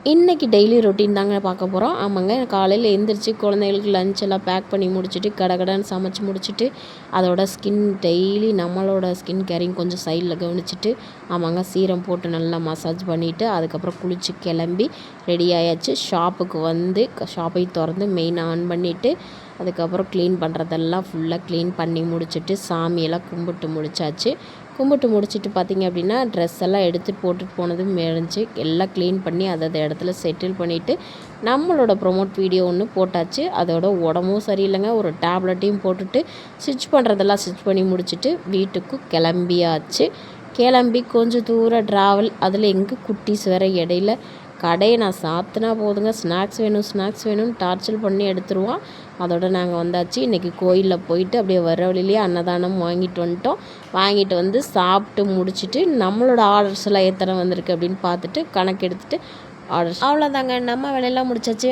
இன்றைக்கி daily routine தாங்க பார்க்க போகிறோம். ஆமாங்க, காலையில் எழுந்திரிச்சு குழந்தைகளுக்கு லஞ்ச் எல்லாம் பேக் பண்ணி முடிச்சுட்டு கடகடன்னு சமைச்சு முடிச்சுட்டு அதோட டெய்லி நம்மளோட ஸ்கின் கேரிங் கொஞ்சம் சைடில் கவனிச்சுட்டு ஆமாங்க சீரம் போட்டு நல்லா மசாஜ் பண்ணிவிட்டு அதுக்கப்புறம் குளித்து கிளம்பி ரெடி ஆயாச்சு. ஷாப்புக்கு வந்து ஷாப்பை திறந்து மெயின் ஆன் பண்ணிவிட்டு அதுக்கப்புறம் க்ளீன் பண்ணுறதெல்லாம் ஃபுல்லாக க்ளீன் பண்ணி முடிச்சுட்டு சாமியெல்லாம் கும்பிட்டு முடிச்சாச்சு. கும்பிட்டு முடிச்சுட்டு பார்த்திங்க அப்படின்னா ட்ரெஸ் எல்லாம் எடுத்துகிட்டு போட்டுட்டு போனதும் மேடிச்சு எல்லாம் க்ளீன் பண்ணி அதை இடத்துல செட்டில் பண்ணிவிட்டு நம்மளோட ப்ரொமோட் வீடியோ ஒன்று போட்டாச்சு. அதோட உடம்பும் சரியில்லைங்க, ஒரு டேப்லெட்டையும் போட்டுட்டு ஸ்டிச் பண்ணுறதெல்லாம் ஸ்டிச் பண்ணி முடிச்சுட்டு வீட்டுக்கு கிளம்பியாச்சு. கிளம்பி கொஞ்சம் தூரம் ட்ராவல், அதில் எங்கே குட்டீஸ் வேறு இடையில கடையை நான் சாத்தினா போதுங்க ஸ்நாக்ஸ் வேணும்னு டார்ச்சர் பண்ணி எடுத்துருவான். அதோட நாங்கள் வந்தாச்சு. இன்றைக்கி கோயிலில் போயிட்டு அப்படியே வர வழியிலேயே அன்னதானம் வாங்கிட்டு வந்துட்டோம். வாங்கிட்டு வந்து சாப்பிட்டு முடிச்சுட்டு நம்மளோட ஆர்டர்ஸ் எல்லாம் எத்தனை வந்திருக்கு அப்படின்னு பார்த்துட்டு கணக்கு எடுத்துகிட்டு ஆர்டர்ஸ் அவ்வளோதாங்க. நம்ம வேலையெல்லாம் முடிச்சாச்சு.